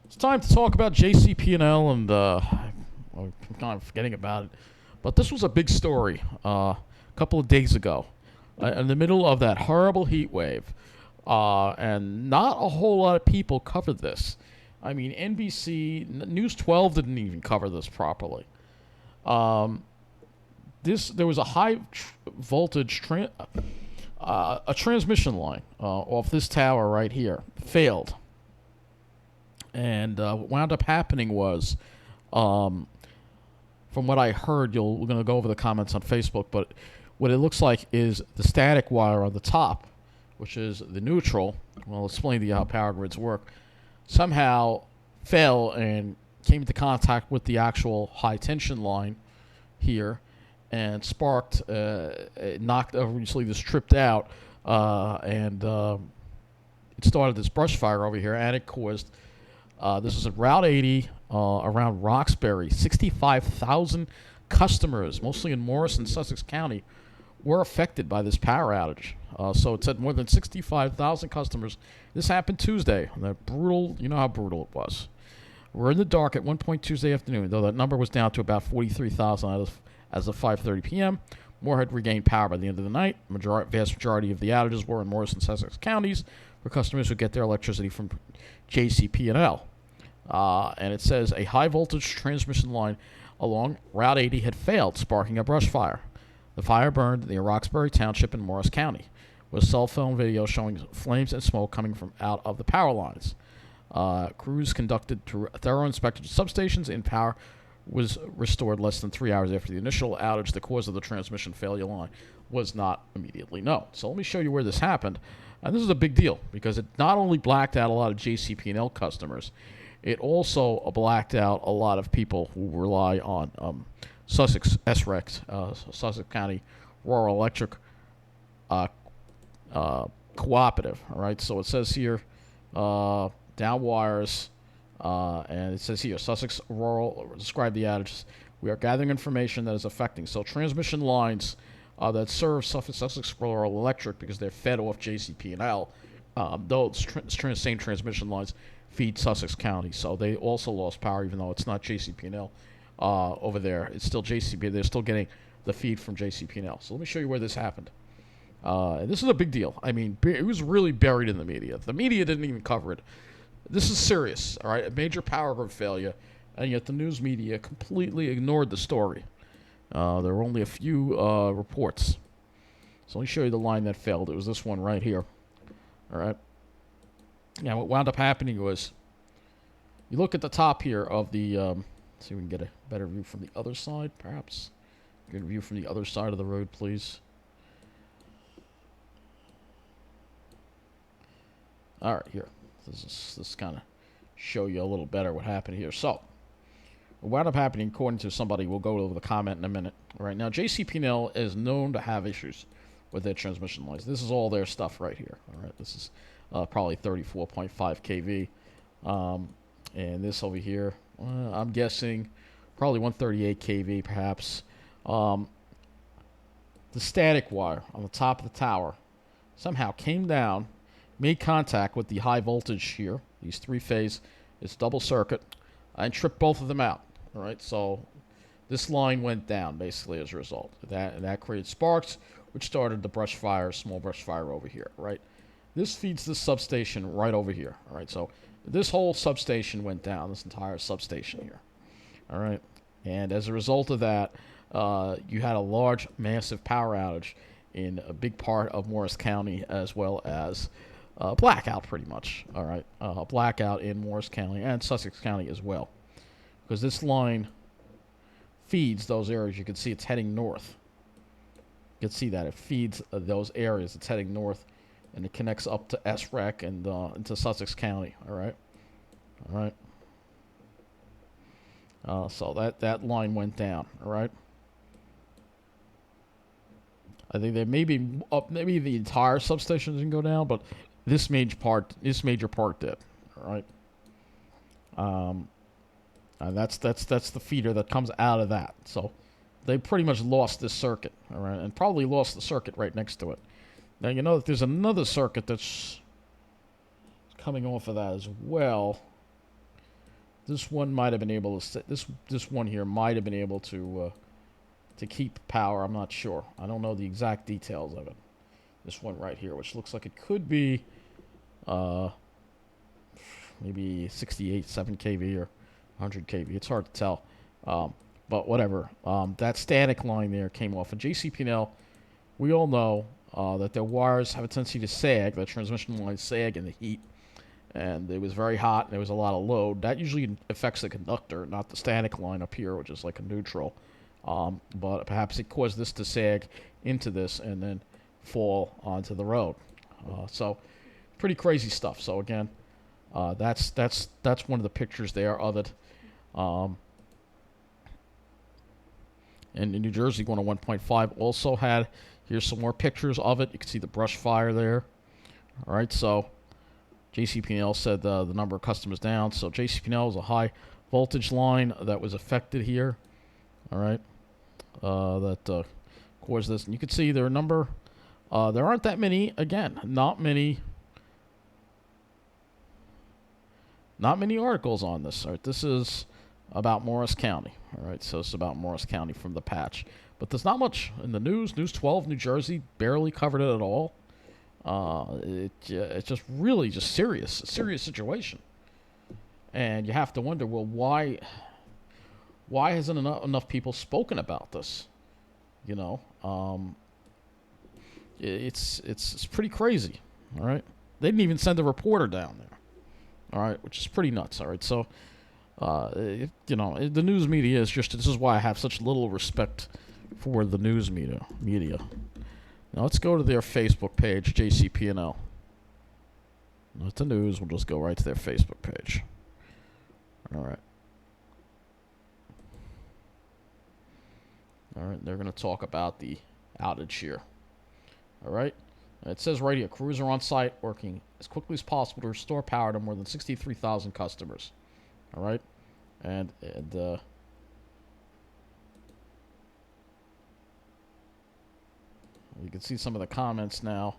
It's time to talk about JCP&L, and I'm kind of forgetting about it. But this was a big story a couple of days ago, in the middle of that horrible heat wave, and not a whole lot of people covered this. I mean, NBC News 12 didn't even cover this properly. There was a high voltage a transmission line off this tower right here failed. And what wound up happening was, from what I heard, we're going to go over the comments on Facebook, but what it looks like is the static wire on the top, which is the neutral, well, I'll explain to you how power grids work, somehow fell and came into contact with the actual high tension line here and sparked, it knocked, obviously this tripped out, and it started this brush fire over here, and it caused, this is at Route 80 around Roxbury. 65,000 customers, mostly in Morris and Sussex County, were affected by this power outage. So it said more than 65,000 customers. This happened Tuesday. That brutal, you know how brutal it was. We're in the dark at one point Tuesday afternoon, though that number was down to about 43,000 as of 5:30 p.m. More had regained power by the end of the night. Vast majority of the outages were in Morris and Sussex counties for customers who get their electricity from JCP&L. And it says a high-voltage transmission line along Route 80 had failed, sparking a brush fire. The fire burned near Roxbury Township in Morris County, with cell phone video showing flames and smoke coming from out of the power lines. Crews conducted thorough inspections of substations, and power was restored less than 3 hours after the initial outage. The cause of the transmission failure line was not immediately known. So let me show you where this happened. And this is a big deal because it not only blacked out a lot of JCP&L customers, it also blacked out a lot of people who rely on Sussex SREC, Sussex County Rural Electric Cooperative. All right, so it says here down wires, and it says here Sussex Rural describe the outages. We are gathering information that is affecting. So transmission lines that serve Sussex Rural Electric, because they're fed off JCP&L, those same transmission lines feed Sussex County, so they also lost power, even though it's not JCP&L over there. It's still JCP. They're still getting the feed from JCP&L. So let me show you where this happened. This is a big deal. I mean, it was really buried in the media. The media didn't even cover it. This is serious, all right? A major power grid failure, and yet the news media completely ignored the story. There were only a few reports. So let me show you the line that failed. It was this one right here, all right? Yeah, what wound up happening was, you look at the top here of the, see if we can get a better view from the other side, perhaps. Get a view from the other side of the road, please. All right, here. This kind of show you a little better what happened here. So, what wound up happening, according to somebody, we'll go over the comment in a minute. All right, now JCP&L is known to have issues with their transmission lines. This is all their stuff right here. All right, this is probably 34.5 kV. And this over here, I'm guessing probably 138 kV perhaps. The static wire on the top of the tower somehow came down, made contact with the high voltage here, these three-phase, it's double circuit, and tripped both of them out. All right, so this line went down basically as a result. That created sparks, which started the brush fire, small brush fire over here, right? This feeds the substation right over here, all right? So this whole substation went down, this entire substation here, all right? And as a result of that, you had a large, massive power outage in a big part of Morris County, as well as blackout, pretty much, all right? Blackout in Morris County and Sussex County as well, because this line feeds those areas. You can see it's heading north. You can see that it feeds those areas. It's heading north, and it connects up to SREC and into Sussex County. All right, all right. So that line went down. All right. I think that maybe the entire substation didn't go down, but this major part did. All right. And that's the feeder that comes out of that. So they pretty much lost this circuit, all right, and probably lost the circuit right next to it. Now, you know that there's another circuit that's coming off of that as well. This one might have been able to this one here might have been able to keep power. I'm not sure. I don't know the exact details of it. This one right here, which looks like it could be maybe 68, 7 kV or 100 kV. It's hard to tell. But whatever. That static line there came off. And JCP&L, we all know that their wires have a tendency to sag. The transmission lines sag in the heat. And it was very hot, and there was a lot of load. That usually affects the conductor, not the static line up here, which is like a neutral. But perhaps it caused this to sag into this and then fall onto the road. So pretty crazy stuff. So again, that's one of the pictures there of it. And in New Jersey, 101.5 also had, here's some more pictures of it. You can see the brush fire there. All right, so JCP&L said the number of customers down. So JCP&L is a high voltage line that was affected here. All right, that caused this. And you can see there are a number. There aren't that many. Again, not many articles on this. All right, this is about Morris County. All right, so it's about Morris County from the patch. But there's not much in the news. News 12, New Jersey, barely covered it at all. It's just really just a serious situation. And you have to wonder, well, why hasn't enough people spoken about this? You know, it's pretty crazy. All right, they didn't even send a reporter down there. All right, which is pretty nuts. All right, so you know, the news media is just, this is why I have such little respect for the news media. Now let's go to their Facebook page, JCP&L. Not the news. We'll just go right to their Facebook page. All right. All right, they're going to talk about the outage here. All right. It says right here, crews are on site working as quickly as possible to restore power to more than 63,000 customers. All right. And you can see some of the comments now.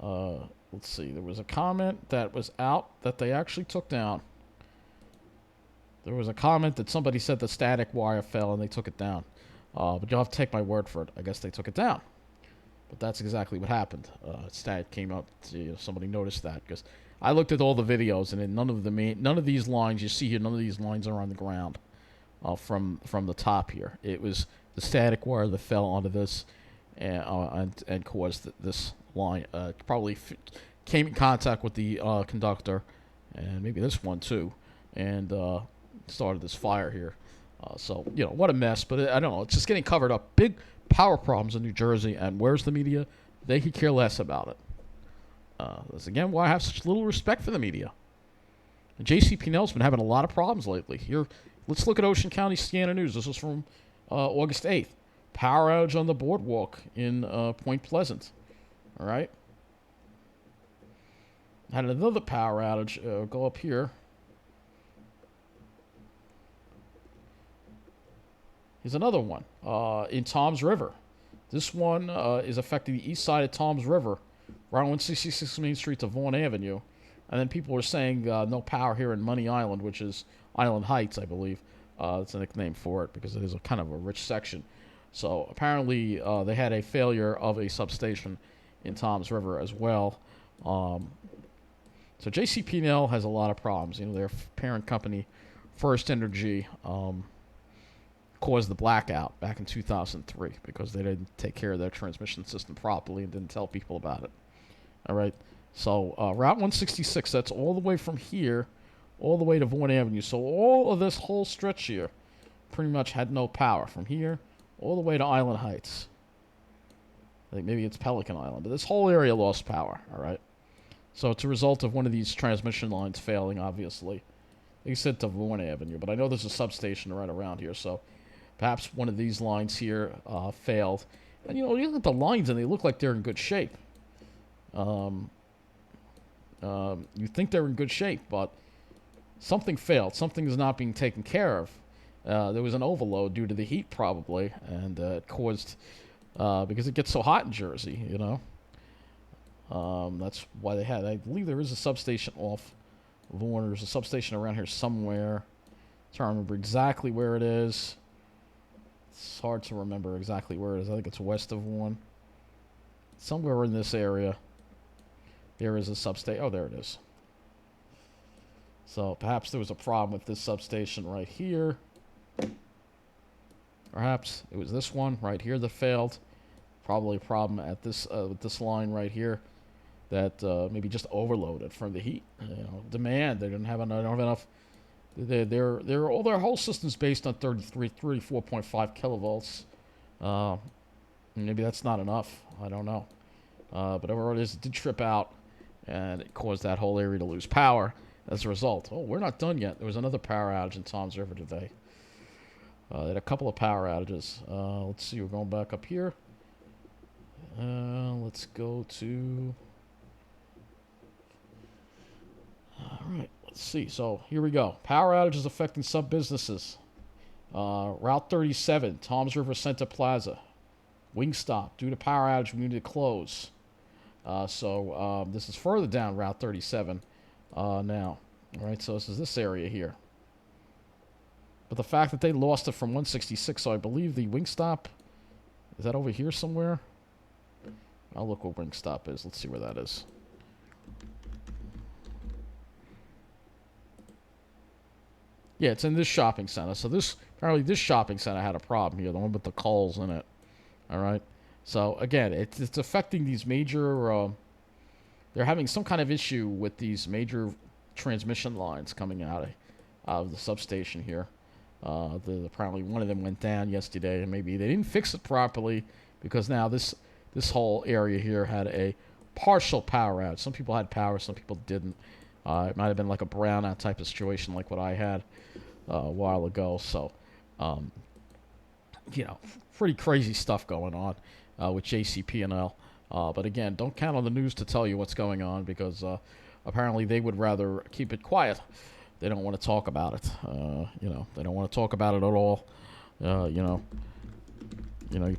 Let's see. There was a comment that was out that they actually took down. There was a comment that somebody said the static wire fell and they took it down. But you'll have to take my word for it. I guess they took it down. But that's exactly what happened. Static came up. Somebody noticed that because I looked at all the videos and none of these lines you see here. None of these lines are on the ground from the top here. It was the static wire that fell onto this and caused this line. Probably came in contact with the conductor and maybe this one too, and started this fire here. So, you know, what a mess. But I don't know. It's just getting covered up. Big power problems in New Jersey. And where's the media? They could care less about it. That's, again, why I have such little respect for the media. And JCP&L's been having a lot of problems lately. Here, let's look at Ocean County Scanner News. This is from August 8th. Power outage on the boardwalk in Point Pleasant. All right. Had another power outage. Go up here. Here's another one in Toms River. This one is affecting the east side of Toms River, right on 166 Main Street to Vaughan Avenue. And then people are saying no power here in Money Island, which is Island Heights, I believe. That's a nickname for it because it is a kind of a rich section. So apparently they had a failure of a substation in Toms River as well. So JCP&L has a lot of problems. You know, their parent company, First Energy, caused the blackout back in 2003 because they didn't take care of their transmission system properly and didn't tell people about it. All right. So Route 166, that's all the way from here all the way to Vaughan Avenue. So all of this whole stretch here pretty much had no power from here all the way to Island Heights. I think maybe it's Pelican Island. But this whole area lost power. All right. So it's a result of one of these transmission lines failing, obviously. They said to Vaughan Avenue, but I know there's a substation right around here, so perhaps one of these lines here failed. And, you know, you look at the lines and they look like they're in good shape. You think they're in good shape, but something failed. Something is not being taken care of. There was an overload due to the heat, probably, and it caused, because it gets so hot in Jersey, you know. That's why they had, I believe there is a substation off Vaughan. There's a substation around here somewhere. I'm trying to remember exactly where it is. It's hard to remember exactly where it is. I think it's west of Vaughan. Somewhere in this area, there is a substation. Oh, there it is. So perhaps there was a problem with this substation right here. Perhaps it was this one right here that failed. Probably a problem at this with this line right here that maybe just overloaded from the heat. Demand. They didn't have enough. Their whole system's based on 34.5 kilovolts. Maybe that's not enough. I don't know. But whatever it is, it did trip out, and it caused that whole area to lose power as a result. Oh, we're not done yet. There was another power outage in Toms River today. They had a couple of power outages. Let's see. We're going back up here. Let's go to... All right. Let's see. So here we go. Power outages affecting some businesses. Route 37, Toms River Center Plaza. Wingstop. Due to power outage, we need to close. So this is further down Route 37 now. All right. So this is this area here. But the fact that they lost it from 166, so I believe the Wingstop, is that over here somewhere? I'll look where Wingstop is. Let's see where that is. Yeah, it's in this shopping center. So apparently this shopping center had a problem here, the one with the Kohl's in it. All right. So again, it's affecting these major. They're having some kind of issue with these major transmission lines coming out of the substation here. Apparently one of them went down yesterday, and maybe they didn't fix it properly because now this whole area here had a partial power outage. Some people had power, some people didn't. It might have been like a brownout type of situation like what I had a while ago. So, pretty crazy stuff going on with JCP&L. But again, don't count on the news to tell you what's going on because apparently they would rather keep it quiet. They don't want to talk about it. They don't want to talk about it at all. You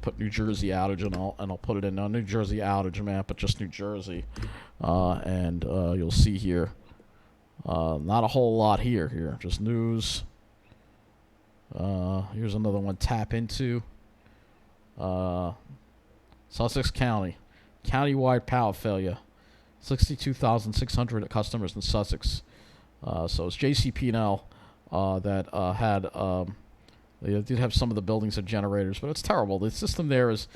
put New Jersey outage and I'll put it in a New Jersey outage map, but just New Jersey, and you'll see here. Not a whole lot here. Just news. Here's another one. Tap into. Sussex County. Countywide power failure. 62,600 customers in Sussex. So it's JCP&L that had... they did have some of the buildings and generators, but it's terrible. The system there it's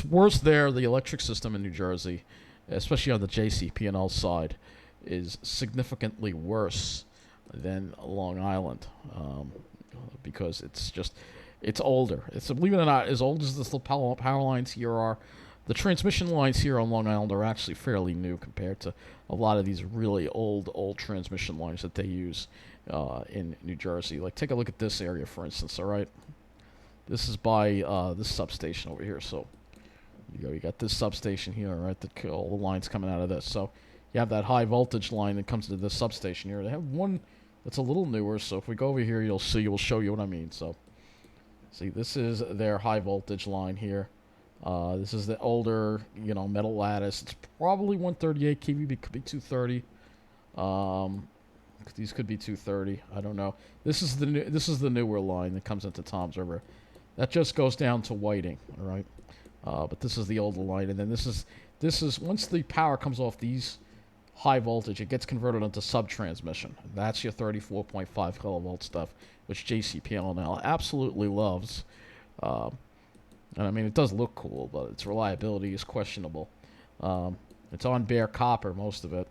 worse there. The electric system in New Jersey, especially on the JCP&L side, is significantly worse than Long Island because it's older. It's, believe it or not, as old as the power lines here are. The transmission lines here on Long Island are actually fairly new compared to a lot of these really old transmission lines that they use in New Jersey. Like, take a look at this area, for instance, all right? This is by this substation over here. So, you got this substation here, right? All the lines coming out of this. So, you have that high voltage line that comes to this substation here. They have one that's a little newer. So, if we go over here, you'll see. We'll show you what I mean. So, see, this is their high voltage line here. This is the older, metal lattice. It's probably 138 kV, could be 230. These could be 230. I don't know. This is the newer line that comes into Toms River. That just goes down to Whiting, all right? But this is the older line, and then this is once the power comes off these high voltage, it gets converted into sub-transmission. That's your 34.5 kilovolt stuff, which JCP&L absolutely loves. And I mean, it does look cool, but its reliability is questionable. It's on bare copper, most of it,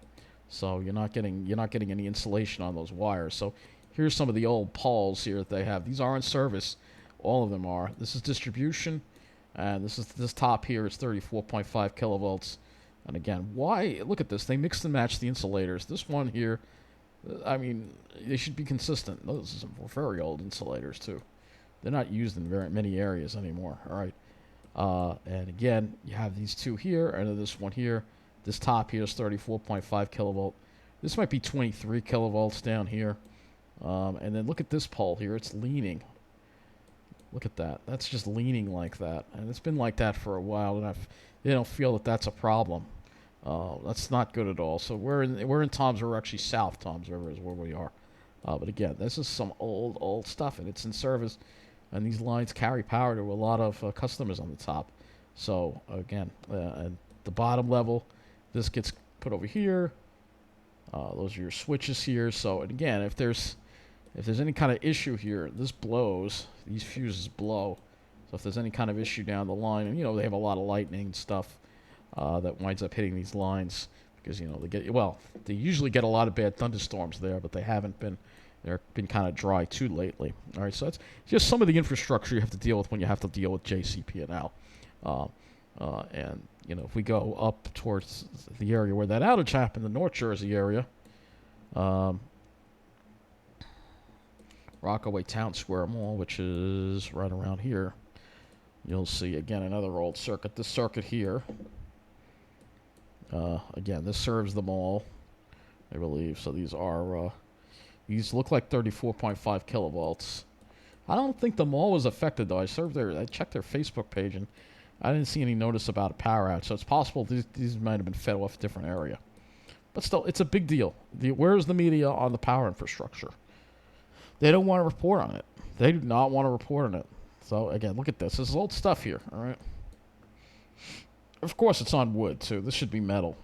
so you're not getting any insulation on those wires. So here's some of the old poles here that they have. These are in service. All of them are. This is distribution, and this top here is 34.5 kilovolts. And again, why? Look at this. They mix and match the insulators. This one here, I mean, they should be consistent. Those are some very old insulators too. They're not used in very many areas anymore. All right. And again, you have these two here, and then this one here. This top here is 34.5 kilovolt. This might be 23 kilovolts down here. And then look at this pole here. It's leaning. Look at that. That's just leaning like that. And it's been like that for a while, and they don't feel that that's a problem. That's not good at all. So we're in Toms River, actually South Toms River is where we are. But again, this is some old stuff, and it's in service, and these lines carry power to a lot of customers on the top. So again, at the bottom level, this gets put over here. Those are your switches here. So and again, if there's any kind of issue here, this blows. These fuses blow. So if there's any kind of issue down the line, and they have a lot of lightning and stuff that winds up hitting these lines because they usually get a lot of bad thunderstorms there, but they've been kind of dry too lately. All right, so it's just some of the infrastructure you have to deal with when you have to deal with JCP&L. And if we go up towards the area where that outage happened, the North Jersey area, Rockaway Town Square Mall, which is right around here, you'll see again another old circuit. This circuit here, again, this serves the mall, I believe. So these look like 34.5 kilovolts. I don't think the mall was affected though. I checked their Facebook page and I didn't see any notice about a power outage. So it's possible these might have been fed off a different area. But still, it's a big deal. Where's the media on the power infrastructure? They don't want to report on it. They do not want to report on it. So again, look at this. This is old stuff here. All right. Of course, it's on wood too. This should be metal.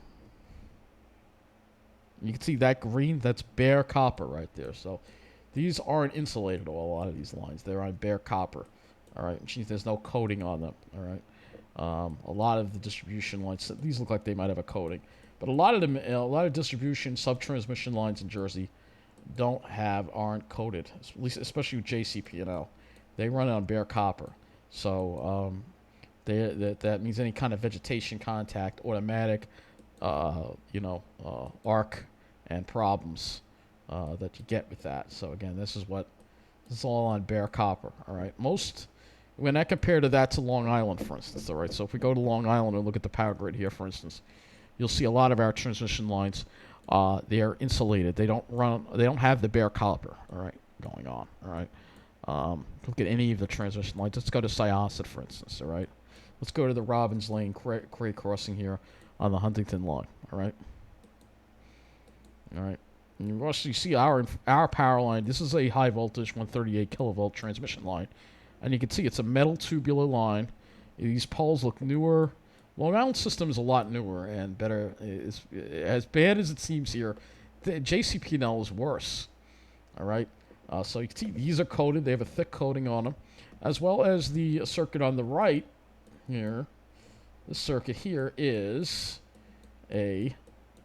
You can see that green. That's bare copper right there. So these aren't insulated. A lot of these lines, they're on bare copper. All right, which means there's no coating on them. All right. A lot of the distribution lines, these look like they might have a coating, but a lot of distribution sub-transmission lines in Jersey aren't coated, at least especially with JCP&L. They run on bare copper, so that means any kind of vegetation contact, automatic, arc and problems that you get with that. So again, this is all on bare copper. All right, when I compare that to Long Island, for instance, all right. So if we go to Long Island and look at the power grid here, for instance, you'll see a lot of our transmission lines. They are insulated. They don't have the bare copper. All right, going on. All right. Look at any of the transmission lines. Let's go to Syosset, for instance. All right. Let's go to the Robbins Lane Cray crossing here on the Huntington line. All right. All right. And you also see our power line. This is a high voltage 138 kilovolt transmission line. And you can see it's a metal tubular line. These poles look newer. Long Island system is a lot newer and better. As bad as it seems here, the JCP&L is worse. All right. So you can see these are coated. They have a thick coating on them, as well as the circuit on the right here. This circuit here is a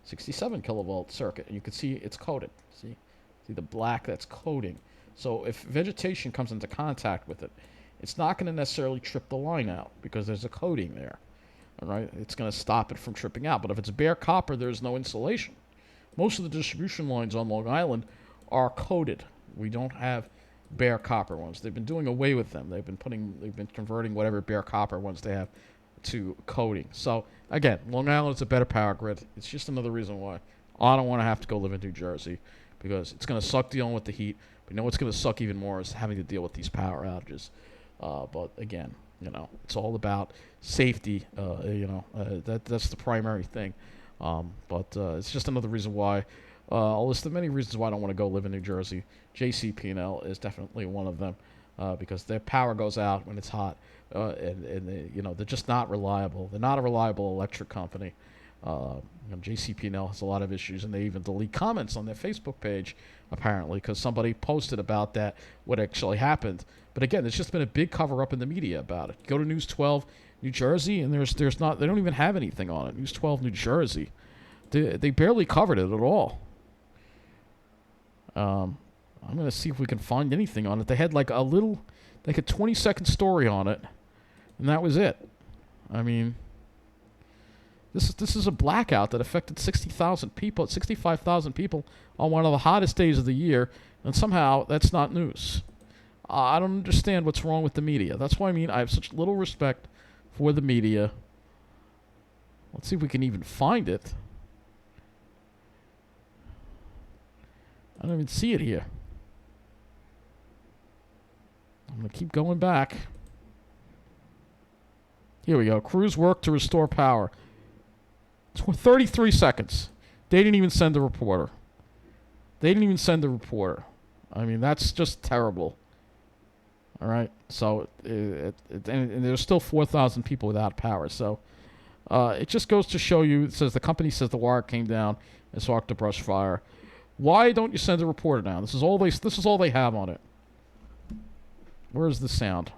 67 kilovolt circuit, and you can see it's coated. See the black that's coating. So if vegetation comes into contact with it, it's not going to necessarily trip the line out because there's a coating there. All right, it's going to stop it from tripping out. But if it's bare copper, there's no insulation. Most of the distribution lines on Long Island are coated. We don't have bare copper ones. They've been doing away with them. They've been converting whatever bare copper ones they have to coating. So again, Long Island is a better power grid. It's just another reason why I don't want to have to go live in New Jersey, because it's going to suck dealing with the heat. But what's going to suck even more is having to deal with these power outages. But again, it's all about safety. That's the primary thing. But it's just another reason why. I'll list the many reasons why I don't want to go live in New Jersey. JCP&L is definitely one of them, because their power goes out when it's hot, and they're just not reliable. They're not a reliable electric company. JCP&L has a lot of issues, and they even delete comments on their Facebook page, apparently, because somebody posted about what actually happened. But again, there's just been a big cover-up in the media about it. Go to News 12 New Jersey, and there's not. They don't even have anything on it. News 12 New Jersey, they barely covered it at all. I'm gonna see if we can find anything on it. They had like a 20-second story on it, and that was it. I mean, this is a blackout that affected 60,000 people, 65,000 people on one of the hottest days of the year, and somehow that's not news. I don't understand what's wrong with the media. That's why I have such little respect for the media. Let's see if we can even find it. I don't even see it here. I'm going to keep going back. Here we go. Crews work to restore power. 33 seconds. They didn't even send a reporter. I mean, that's just terrible. All right. So, and there's still 4,000 people without power. So, it just goes to show you. It says the company says the wire came down and sparked a brush fire. Why don't you send a reporter down? This is all they have on it. Where's the sound?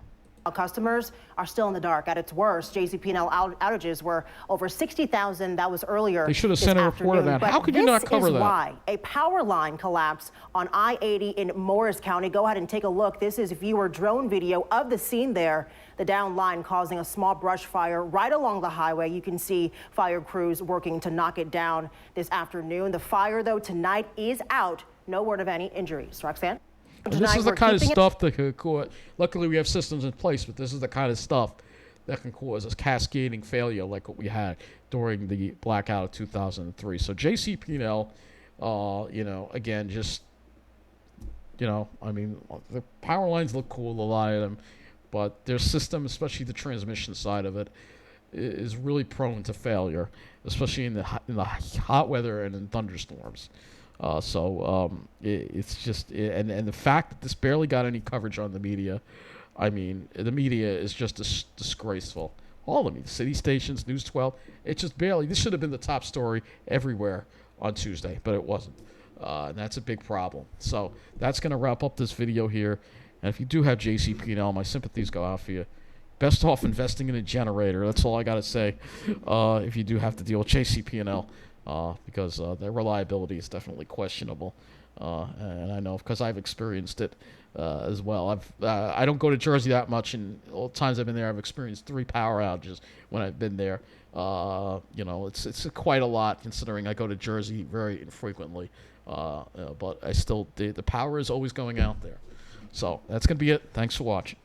Customers are still in the dark. At its worst, JCP&L outages were over 60,000. That was earlier. They should have sent a reporter down. How could you not cover that? This is why a power line collapsed on I-80 in Morris County. Go ahead and take a look. This is viewer drone video of the scene there. The down line causing a small brush fire right along the highway. You can see fire crews working to knock it down this afternoon. The fire, though, tonight is out. No word of any injuries. Roxanne? This is the kind of stuff that could cause. Luckily, we have systems in place, but this is the kind of stuff that can cause a cascading failure like what we had during the blackout of 2003. So JCP&L, again, just, I mean, the power lines look cool, a lot of them, but their system, especially the transmission side of it, is really prone to failure, especially in the hot weather and in thunderstorms. It's just, and the fact that this barely got any coverage on the media, I mean, the media is just disgraceful. All of them, city stations, News 12, it just barely, this should have been the top story everywhere on Tuesday, but it wasn't. And that's a big problem. So that's going to wrap up this video here. And if you do have JCP&L, my sympathies go out for you. Best off investing in a generator. That's all I got to say. If you do have to deal with JCP&L. Because their reliability is definitely questionable, and I know because I've experienced it as well. I don't go to Jersey that much, and all the times I've been there, I've experienced 3 power outages when I've been there. It's quite a lot considering I go to Jersey very infrequently, but I still the power is always going out there. So that's gonna be it. Thanks for watching.